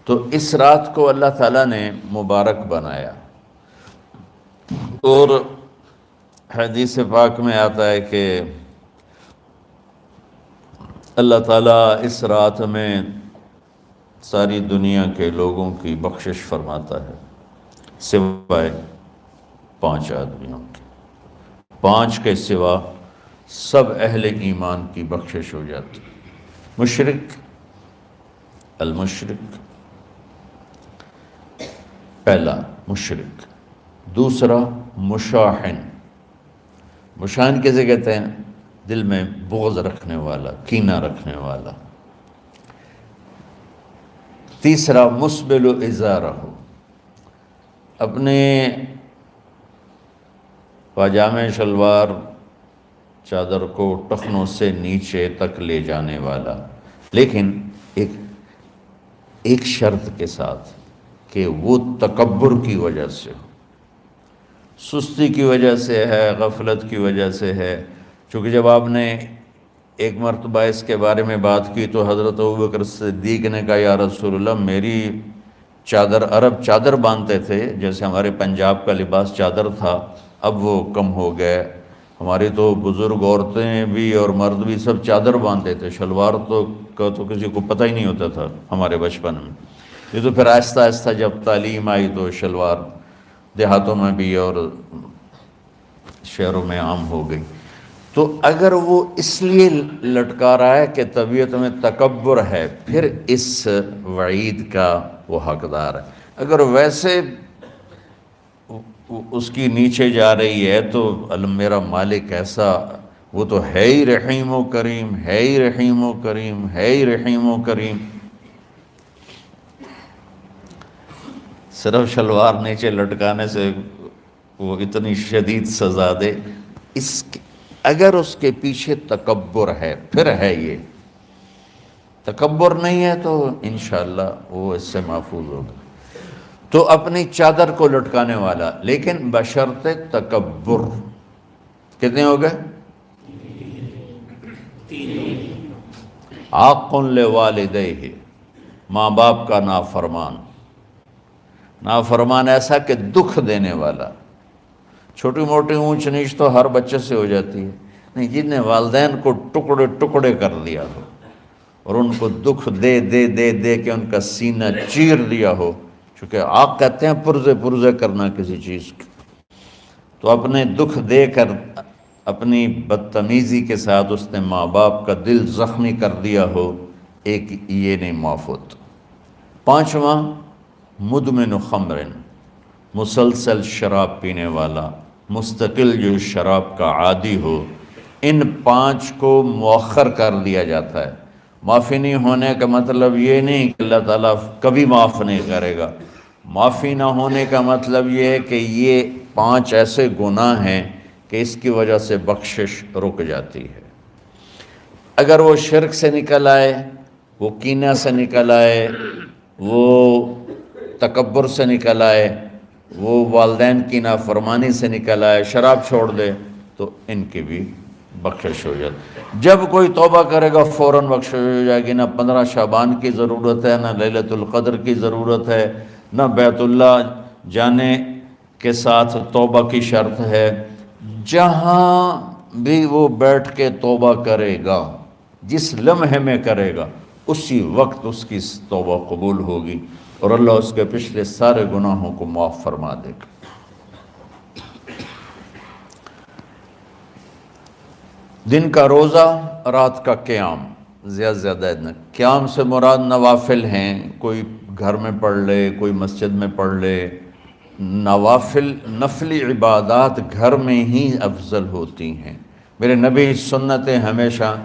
تو اس رات کو اللہ تعالیٰ نے مبارک بنایا، اور حدیث پاک میں آتا ہے کہ اللہ تعالیٰ اس رات میں ساری دنیا کے لوگوں کی بخشش فرماتا ہے سوائے 5 آدمیوں کی۔ 5 کے سوا سب اہل ایمان کی بخشش ہو جاتی۔ مشرک، المشرک، پہلا مشرک، دوسرا مشاحن، مشاحن کیسے کہتے ہیں؟ دل میں بغض رکھنے والا، کینہ رکھنے والا۔ تیسرا مسبل ازارہ، اپنے پاجامے شلوار چادر کو ٹخنوں سے نیچے تک لے جانے والا، لیکن ایک شرط کے ساتھ کہ وہ تکبر کی وجہ سے ہو، سستی کی وجہ سے ہے، غفلت کی وجہ سے ہے۔ چونکہ جب آپ نے ایک مرتبہ اس کے بارے میں بات کی تو حضرت ابوبکر صدیق نے کہا یا رسول اللہ، میری چادر، عرب چادر باندھتے تھے جیسے ہمارے پنجاب کا لباس چادر تھا، اب وہ کم ہو گئے، ہماری تو بزرگ عورتیں بھی اور مرد بھی سب چادر باندھتے تھے، شلوار تو کسی کو پتہ ہی نہیں ہوتا تھا ہمارے بچپن میں۔ یہ تو پھر آہستہ آہستہ جب تعلیم آئی تو شلوار دیہاتوں میں بھی اور شہروں میں عام ہو گئی۔ تو اگر وہ اس لیے لٹکا رہا ہے کہ طبیعت میں تکبر ہے، پھر اس وعید کا وہ حقدار ہے۔ اگر ویسے اس کی نیچے جا رہی ہے تو میرا مالک ایسا، وہ تو ہے ہی رحیم و کریم، ہے ہی رحیم و کریم، ہے ہی رحیم و کریم۔ صرف شلوار نیچے لٹکانے سے وہ اتنی شدید سزا دے، اگر اس کے پیچھے تکبر ہے، پھر ہے یہ۔ تکبر نہیں ہے تو انشاءاللہ وہ اس سے محفوظ ہوگا۔ تو اپنی چادر کو لٹکانے والا، لیکن بشرط تکبر۔ کتنے ہو گئے؟ عاق لوالدیہ، ماں باپ کا نافرمان۔ نافرمان ایسا کہ دکھ دینے والا۔ چھوٹی موٹی اونچ نیچ تو ہر بچے سے ہو جاتی ہے، نہیں، جن نے والدین کو ٹکڑے ٹکڑے کر دیا ہو اور ان کو دکھ دے دے دے دے کے ان کا سینہ چیر دیا ہو، چونکہ آپ کہتے ہیں پرزے پرزے کرنا کسی چیز کی، تو اپنے دکھ دے کر، اپنی بدتمیزی کے ساتھ اس نے ماں باپ کا دل زخمی کر دیا ہو، ایک یہ نہیں معاف ہوتا۔ 5واں مدمن خمر، مسلسل شراب پینے والا، مستقل جو شراب کا عادی ہو۔ ان 5 کو مؤخر کر دیا جاتا ہے۔ معافی نہیں ہونے کا مطلب یہ نہیں کہ اللہ تعالیٰ کبھی معاف نہیں کرے گا۔ معافی نہ ہونے کا مطلب یہ ہے کہ یہ 5 ایسے گناہ ہیں کہ اس کی وجہ سے بخشش رک جاتی ہے۔ اگر وہ شرک سے نکل آئے، وہ کینہ سے نکل آئے، وہ تکبر سے نکل آئے، وہ والدین کی نافرمانی سے نکل آئے، شراب چھوڑ دے، تو ان کی بھی بخشش ہو جاتی۔ جب کوئی توبہ کرے گا فوراً بخشش ہو جائے گی۔ نہ 15 شعبان کی ضرورت ہے، نہ لیلۃ القدر کی ضرورت ہے، نہ بیت اللہ جانے کے ساتھ توبہ کی شرط ہے۔ جہاں بھی وہ بیٹھ کے توبہ کرے گا، جس لمحے میں کرے گا، اسی وقت اس کی توبہ قبول ہوگی اور اللہ اس کے پچھلے سارے گناہوں کو معاف فرما دے گا۔ دن کا روزہ، رات کا قیام، زیادہ قیام سے مراد نوافل ہیں، کوئی گھر میں پڑھ لے، کوئی مسجد میں پڑھ لے۔ نوافل، نفلی عبادات گھر میں ہی افضل ہوتی ہیں۔ میرے نبی سنتیں ہمیشہ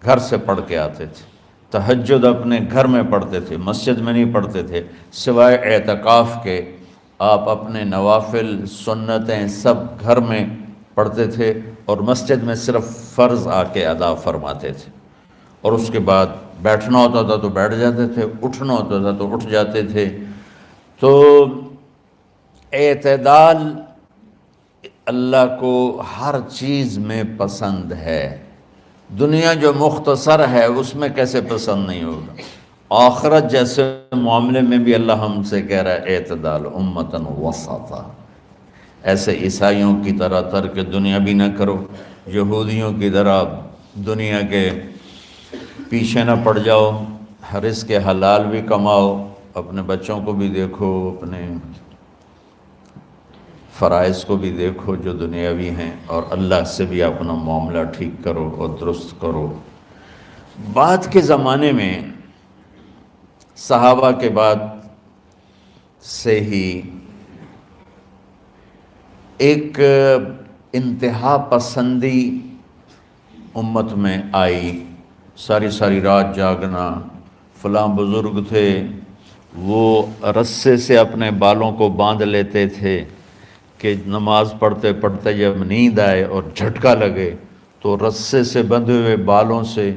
گھر سے پڑھ کے آتے تھے۔ تہجد اپنے گھر میں پڑھتے تھے، مسجد میں نہیں پڑھتے تھے، سوائے اعتکاف کے آپ اپنے نوافل سنتیں سب گھر میں پڑھتے تھے، اور مسجد میں صرف فرض آ کے ادا فرماتے تھے، اور اس کے بعد بیٹھنا ہوتا تھا تو بیٹھ جاتے تھے، اٹھنا ہوتا تھا تو اٹھ جاتے تھے۔ تو اعتدال اللہ کو ہر چیز میں پسند ہے۔ دنیا جو مختصر ہے اس میں کیسے پسند نہیں ہوگا؟ آخرت جیسے معاملے میں بھی اللہ ہم سے کہہ رہا ہے اعتدال امتن وسطا، ایسے عیسائیوں کی طرح ترک دنیا بھی نہ کرو، یہودیوں کی طرح دنیا کے پیچھے نہ پڑ جاؤ، رزق کے حلال بھی کماؤ، اپنے بچوں کو بھی دیکھو، اپنے فرائض کو بھی دیکھو جو دنیاوی ہیں، اور اللہ سے بھی اپنا معاملہ ٹھیک کرو اور درست کرو۔ بعد کے زمانے میں صحابہ کے بعد سے ہی ایک انتہا پسندی امت میں آئی، ساری ساری رات جاگنا، فلاں بزرگ تھے وہ رسے سے اپنے بالوں کو باندھ لیتے تھے کہ نماز پڑھتے پڑھتے جب نیند آئے اور جھٹکا لگے تو رسے سے بندھے ہوئے بالوں سے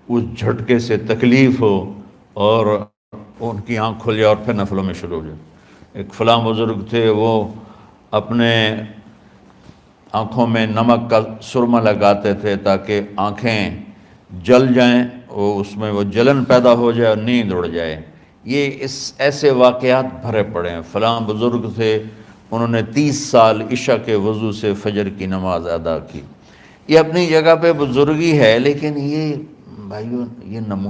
اس جھٹکے سے تکلیف ہو اور ان کی آنکھ کھل جائے اور پھر نفلوں میں شروع ہو جائے۔ ایک فلاں بزرگ تھے وہ اپنے آنکھوں میں نمک کا سرما لگاتے تھے تاکہ آنکھیں جل جائیں، اس میں وہ جلن پیدا ہو جائے اور نیند اڑ جائے۔ یہ ایسے واقعات بھرے پڑے ہیں۔ فلاں بزرگ تھے، انہوں نے 30 سال عشاء کے وضو سے فجر کی نماز ادا کی۔ یہ اپنی جگہ پہ بزرگی ہے، لیکن یہ بھائیو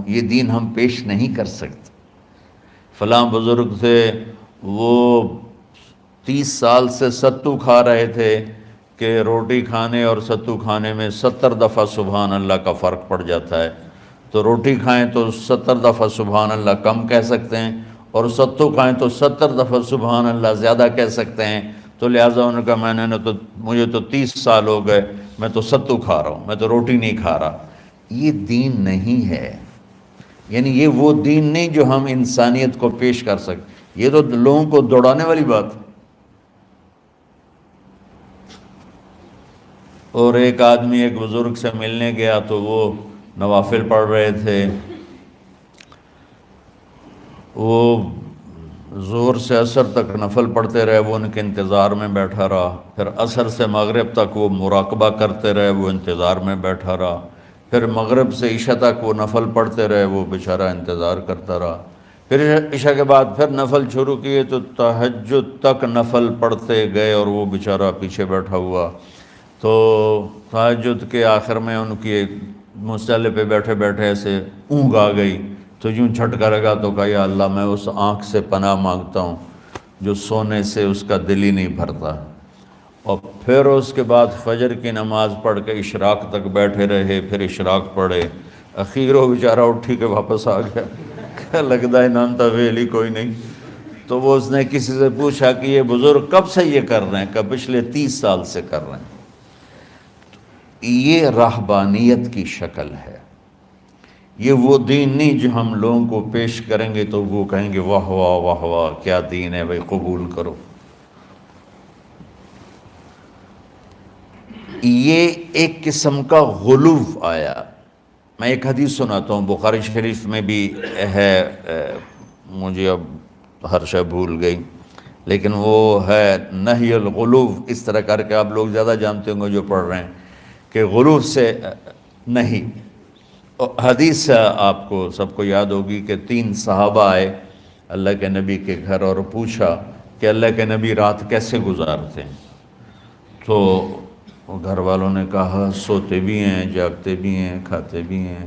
یہ دین ہم پیش نہیں کر سکتے۔ فلاں بزرگ تھے وہ 30 سال سے ستو کھا رہے تھے کہ روٹی کھانے اور ستو کھانے میں 70 دفعہ سبحان اللہ کا فرق پڑ جاتا ہے، تو روٹی کھائیں تو 70 دفعہ سبحان اللہ کم کہہ سکتے ہیں، اور ستو کھائیں تو 70 دفعہ سبحان اللہ زیادہ کہہ سکتے ہیں۔ تو لہٰذا انہوں نے کہا مجھے تو 30 سال ہو گئے، میں تو ستو کھا رہا ہوں، میں تو روٹی نہیں کھا رہا۔ یہ دین نہیں ہے، یعنی یہ وہ دین نہیں جو ہم انسانیت کو پیش کر سکتے، یہ تو لوگوں کو دوڑانے والی بات ہے۔ اور ایک آدمی ایک بزرگ سے ملنے گیا تو وہ نوافل پڑھ رہے تھے، وہ ظہر سے عصر تک نفل پڑھتے رہے، وہ ان کے انتظار میں بیٹھا رہا، پھر عصر سے مغرب تک وہ مراقبہ کرتے رہے، وہ انتظار میں بیٹھا رہا، پھر مغرب سے عشاء تک وہ نفل پڑھتے رہے، وہ بیچارہ انتظار کرتا رہا، پھر عشاء کے بعد پھر نفل شروع کیے تو تہجد تک نفل پڑھتے گئے اور وہ بیچارہ پیچھے بیٹھا ہوا۔ تو تہجد کے آخر میں ان کی مصلی پہ بیٹھے بیٹھے ایسے اونگ آ گئی، تو یوں جھٹکا لگا تو کہا یا اللہ میں اس آنکھ سے پناہ مانگتا ہوں جو سونے سے اس کا دل ہی نہیں بھرتا۔ اور پھر اس کے بعد فجر کی نماز پڑھ کے اشراق تک بیٹھے رہے، پھر اشراق پڑھے، اخیر وہ بیچارہ اٹھی کے واپس آ گیا، کیا لگتا ہے نام ویلی کوئی نہیں۔ تو وہ اس نے کسی سے پوچھا کہ یہ بزرگ کب سے یہ کر رہے ہیں؟ کہ پچھلے 30 سال سے کر رہے ہیں۔ یہ راہبانیت کی شکل ہے، یہ وہ دین نہیں جو ہم لوگوں کو پیش کریں گے تو وہ کہیں گے واہ واہ واہ واہ کیا دین ہے بھائی، قبول کرو۔ یہ ایک قسم کا غلو آیا۔ میں ایک حدیث سناتا ہوں، بخاری شریف میں بھی ہے، مجھے اب ہر شے بھول گئی، لیکن وہ ہے نہی الغلو، اس طرح کر کے آپ لوگ زیادہ جانتے ہوں گے جو پڑھ رہے ہیں، کہ غلو سے نہیں۔ حدیث آپ کو سب کو یاد ہوگی کہ 3 صحابہ آئے اللہ کے نبی کے گھر اور پوچھا کہ اللہ کے نبی رات کیسے گزارتے ہیں؟ تو گھر والوں نے کہا سوتے بھی ہیں، جاگتے بھی ہیں، کھاتے بھی ہیں۔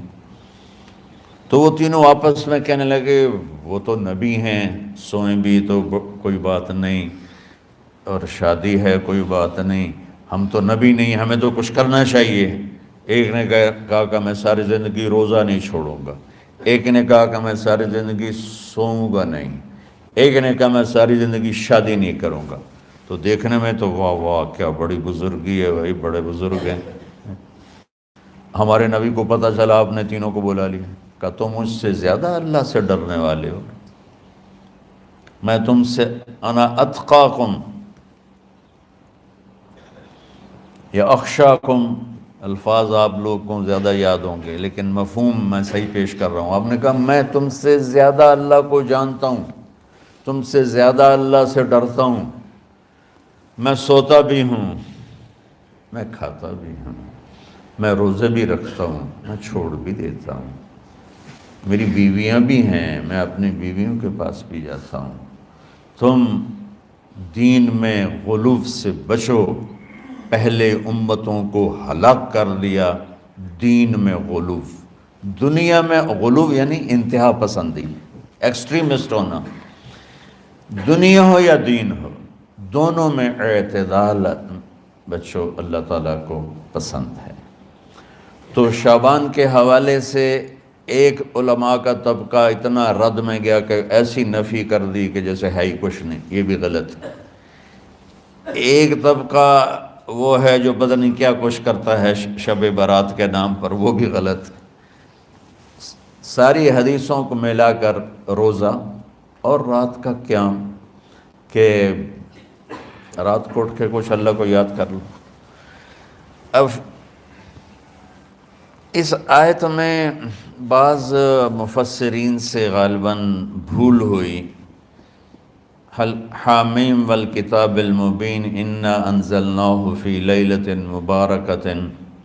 تو وہ تینوں آپس میں کہنے لگے وہ تو نبی ہیں، سوئیں بھی تو کوئی بات نہیں، اور شادی ہے کوئی بات نہیں، ہم تو نبی نہیں، ہمیں تو کچھ کرنا چاہیے۔ ایک نے کہا کہ میں ساری زندگی روزہ نہیں چھوڑوں گا، ایک نے کہا کہ میں ساری زندگی سوؤں گا نہیں، ایک نے کہا میں ساری زندگی شادی نہیں کروں گا۔ تو دیکھنے میں تو واہ واہ کیا بڑی بزرگی ہے بھائی، بڑے بزرگ ہیں۔ ہمارے نبی کو پتہ چلا، آپ نے تینوں کو بلا لیا، کہا تم مجھ سے زیادہ اللہ سے ڈرنے والے ہو، میں تم سے انا اتقاکم یا اخشاکم، الفاظ آپ لوگوں کو زیادہ یاد ہوں گے لیکن مفہوم میں صحیح پیش کر رہا ہوں۔ آپ نے کہا میں تم سے زیادہ اللہ کو جانتا ہوں، تم سے زیادہ اللہ سے ڈرتا ہوں، میں سوتا بھی ہوں، میں کھاتا بھی ہوں، میں روزے بھی رکھتا ہوں، میں چھوڑ بھی دیتا ہوں۔ میری بیویاں بھی ہیں، میں اپنی بیویوں کے پاس بھی جاتا ہوں۔ تم دین میں غلو سے بچو، پہلے امتوں کو ہلاک کر دیا دین میں غلو۔ دنیا میں غلو یعنی انتہا پسندی، ایکسٹریمسٹ ہونا، دنیا ہو یا دین ہو، دونوں میں اعتدال بچو، اللہ تعالیٰ کو پسند ہے۔ تو شعبان کے حوالے سے ایک علماء کا طبقہ اتنا رد میں گیا کہ ایسی نفی کر دی کہ جیسے ہے ہی کچھ نہیں، یہ بھی غلط ہے۔ ایک طبقہ وہ ہے جو پتہ نہیں کیا کچھ کرتا ہے شب برات کے نام پر، وہ بھی غلط ہے۔ ساری حدیثوں کو ملا کر روزہ اور رات کا قیام، کہ رات کو اٹھ کے کچھ اللہ کو یاد کر لو۔ اب اس آیت میں بعض مفسرین سے غالباً بھول ہوئی، حامیم والکتاب المبین انا انزلناہ فی لیلۃ مبارکۃ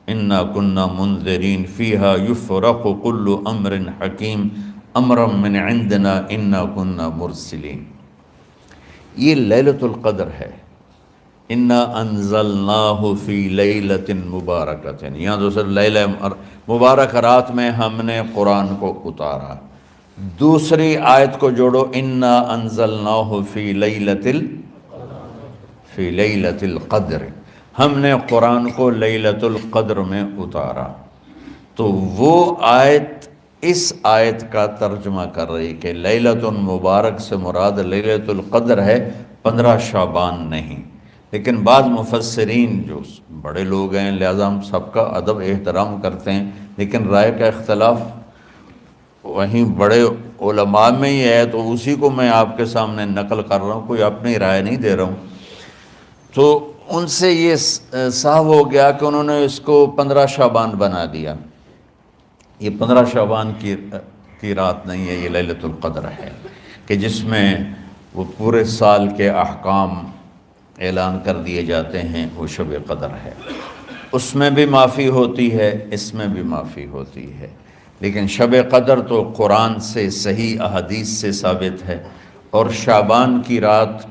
انا کنا منذرین فیہا یفرق کل امر حکیم امرا من عندنا انا کنا مرسلین۔ یہ لیلۃ القدر ہے، انا انزلناہ فی لیلۃ مبارکۃ، یہاں دوسرا لیلہ مبارک رات میں ہم نے قرآن کو اتارا۔ دوسری آیت کو جوڑو، انا انزلناہ فی لیلۃ القدر، ہم نے قرآن کو لیلۃ القدر میں اتارا۔ تو وہ آیت اس آیت کا ترجمہ کر رہی کہ لیلۃ مبارک سے مراد لیلۃ القدر ہے، 15 شعبان نہیں۔ لیکن بعض مفسرین جو بڑے لوگ ہیں، لہذا ہم سب کا ادب احترام کرتے ہیں، لیکن رائے کا اختلاف وہیں بڑے علماء میں ہی ہے، تو اسی کو میں آپ کے سامنے نقل کر رہا ہوں، کوئی اپنی رائے نہیں دے رہا ہوں۔ تو ان سے یہ صاف ہو گیا کہ انہوں نے اس کو 15 شعبان بنا دیا۔ یہ 15 شعبان کی رات نہیں ہے، یہ لیلۃ القدر ہے، کہ جس میں وہ پورے سال کے احکام اعلان کر دیے جاتے ہیں، وہ شب قدر ہے۔ اس میں بھی معافی ہوتی ہے، اس میں بھی معافی ہوتی ہے، لیکن شب قدر تو قرآن سے صحیح احادیث سے ثابت ہے، اور شعبان کی رات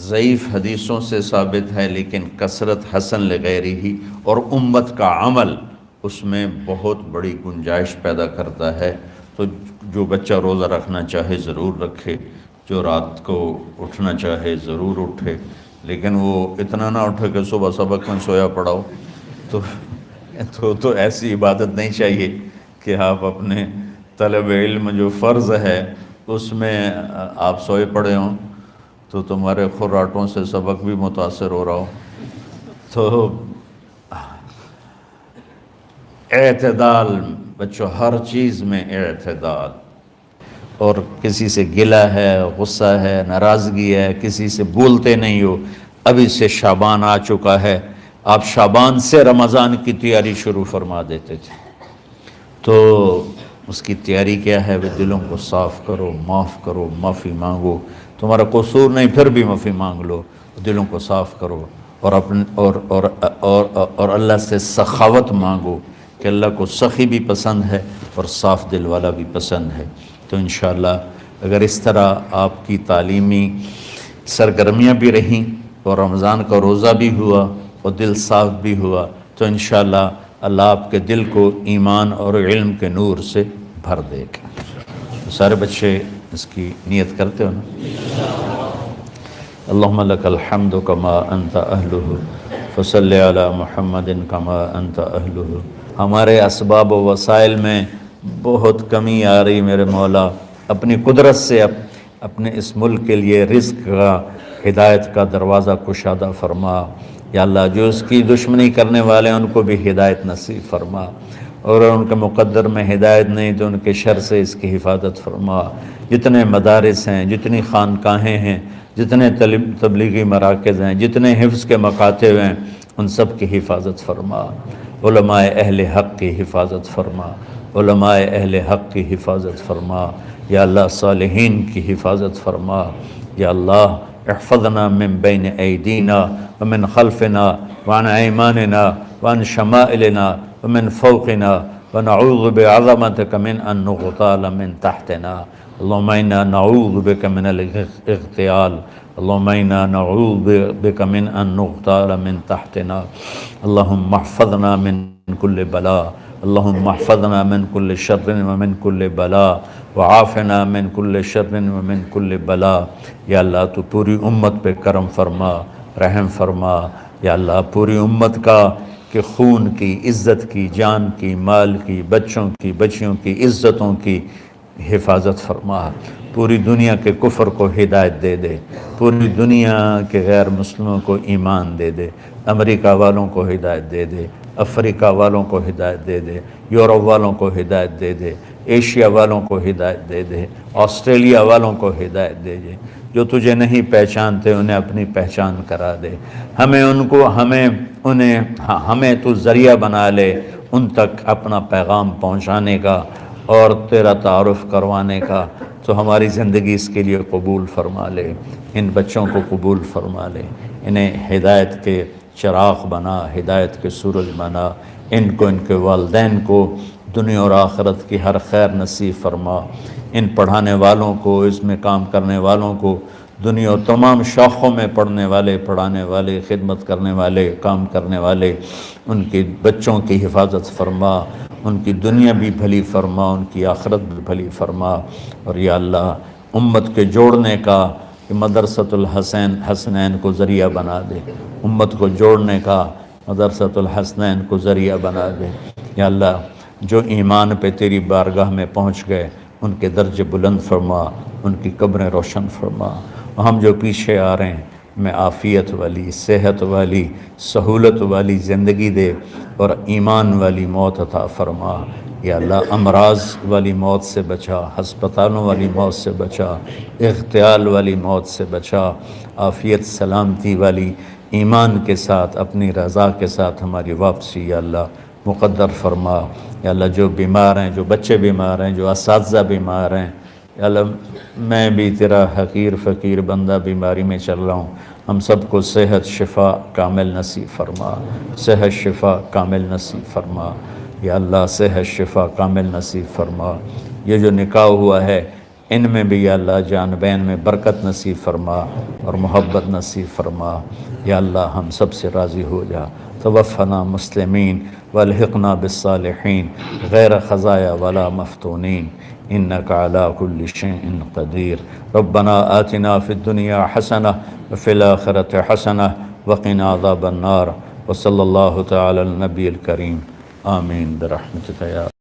ضعیف حدیثوں سے ثابت ہے، لیکن کثرت حسن لغیرہ اور امت کا عمل اس میں بہت بڑی گنجائش پیدا کرتا ہے۔ تو جو بچہ روزہ رکھنا چاہے ضرور رکھے، جو رات کو اٹھنا چاہے ضرور اٹھے، لیکن وہ اتنا نہ اٹھے کہ صبح سبق میں سویا پڑاؤ، تو ایسی عبادت نہیں چاہیے کہ آپ اپنے طلب علم جو فرض ہے اس میں آپ سوئے پڑے ہوں، تو تمہارے خراٹوں سے سبق بھی متاثر ہو رہا ہو۔ تو اعتدال بچوں، ہر چیز میں اعتدال، اور کسی سے گلہ ہے، غصہ ہے، ناراضگی ہے، کسی سے بولتے نہیں ہو۔ ابھی سے شعبان آ چکا ہے، آپ شعبان سے رمضان کی تیاری شروع فرما دیتے تھے، تو اس کی تیاری کیا ہے؟ وہ دلوں کو صاف کرو، معاف کرو، معافی مانگو، تمہارا قصور نہیں پھر بھی معافی مانگ لو، دلوں کو صاف کرو، اور اللہ سے سخاوت مانگو، کہ اللہ کو سخی بھی پسند ہے اور صاف دل والا بھی پسند ہے۔ تو انشاءاللہ اگر اس طرح آپ کی تعلیمی سرگرمیاں بھی رہیں اور رمضان کا روزہ بھی ہوا اور دل صاف بھی ہوا، تو انشاءاللہ اللہ آپ کے دل کو ایمان اور علم کے نور سے بھر دے گا۔ سارے بچے اس کی نیت کرتے ہو نا؟ اللہم لک الحمد کما انت اہلہ فصلی علی محمد کما انت اہلہ۔ ہمارے اسباب و وسائل میں بہت کمی آ رہی میرے مولا، اپنی قدرت سے اپنے اس ملک کے لیے رزق کا، ہدایت کا دروازہ کشادہ فرما۔ یا اللہ، جو اس کی دشمنی کرنے والے ہیں ان کو بھی ہدایت نصیب فرما، اور ان کے مقدر میں ہدایت نہیں تو ان کے شر سے اس کی حفاظت فرما۔ جتنے مدارس ہیں، جتنی خانقاہیں ہیں، جتنے تبلیغی مراکز ہیں، جتنے حفظ کے مکاتب ہیں، ان سب کی حفاظت فرما۔ علماء اہل حق کی حفاظت فرما، علماء اہل حق کی حفاظت فرما۔ یا اللہ، صالحین کی حفاظت فرما۔ یا اللہ، احفظنا من بین ایدینا ومن خلفنا وعن ایماننا وعن شمائلنا ومن فوقنا ونعوذ بعظمتك من أن نغتال من تحتنا اللهم إنا نعوذ بك من الاغتيال اللهم إنا نعوذ بك من أن نغتال من تحتنا اللهم احفظنا من كل بلاء اللهم احفظنا من كل شر ومن كل بلاء وعافنا من كل شر ومن كل بلاء یا اللہ تو پوری امت پہ کرم فرما رحم فرما یا اللہ پوری امت کا کہ خون کی عزت کی جان کی مال کی بچوں کی بچیوں کی عزتوں کی حفاظت فرما پوری دنیا کے کفر کو ہدایت دے دے پوری دنیا کے غیر مسلموں کو ایمان دے دے امریکہ والوں کو ہدایت دے دے افریقہ والوں کو ہدایت دے دے یورپ والوں کو ہدایت دے دے ایشیا والوں کو ہدایت دے دے آسٹریلیا والوں کو ہدایت دے دے جو تجھے نہیں پہچانتے انہیں اپنی پہچان کرا دے ہمیں تو ذریعہ بنا لے ان تک اپنا پیغام پہنچانے کا اور تیرا تعارف کروانے کا تو ہماری زندگی اس کے لیے قبول فرما لے ان بچوں کو قبول فرما لے انہیں ہدایت کے چراغ بنا ہدایت کے سورج بنا ان کو ان کے والدین کو دنیا اور آخرت کی ہر خیر نصیب فرما ان پڑھانے والوں کو اس میں کام کرنے والوں کو دنیا اور تمام شاخوں میں پڑھنے والے پڑھانے والے خدمت کرنے والے کام کرنے والے ان کے بچوں کی حفاظت فرما ان کی دنیا بھی بھلی فرما ان کی آخرت بھی بھلی فرما اور یا اللہ امت کے جوڑنے کا کہ مدرسۃ الحسنین کو ذریعہ بنا دے امت کو جوڑنے کا مدرسۃ الحسنین کو ذریعہ بنا دے یا اللہ جو ایمان پہ تیری بارگاہ میں پہنچ گئے ان کے درجے بلند فرما ان کی قبریں روشن فرما ہم جو پیچھے آ رہے ہیں میں عافیت والی صحت والی سہولت والی زندگی دے اور ایمان والی موت عطا فرما یا اللہ امراض والی موت سے بچا ہسپتالوں والی موت سے بچا اغتیال والی موت سے بچا عافیت سلامتی والی ایمان کے ساتھ اپنی رضا کے ساتھ ہماری واپسی یا اللہ مقدر فرما یا اللہ جو بیمار ہیں جو بچے بیمار ہیں جو اساتذہ بیمار ہیں یا اللہ میں بھی تیرا حقیر فقیر بندہ بیماری میں چل رہا ہوں ہم سب کو صحت شفا کامل نصیب فرما صحت شفا کامل نصیب فرما یا اللہ صحت شفا کامل نصیب فرما یہ جو نکاح ہوا ہے ان میں بھی یا اللہ جان بین میں برکت نصیب فرما اور محبت نصیب فرما یا اللہ ہم سب سے راضی ہو جا توفنا مسلمین والحقنا بالصالحین غیر خزایا ولا مفتونین انك على كل شيء قدير ربنا آتنا في الدنيا حسنة وفي الآخرة حسنة وقنا عذاب النار وصلى الله تعالى على النبي الكريم آمين برحمتك يا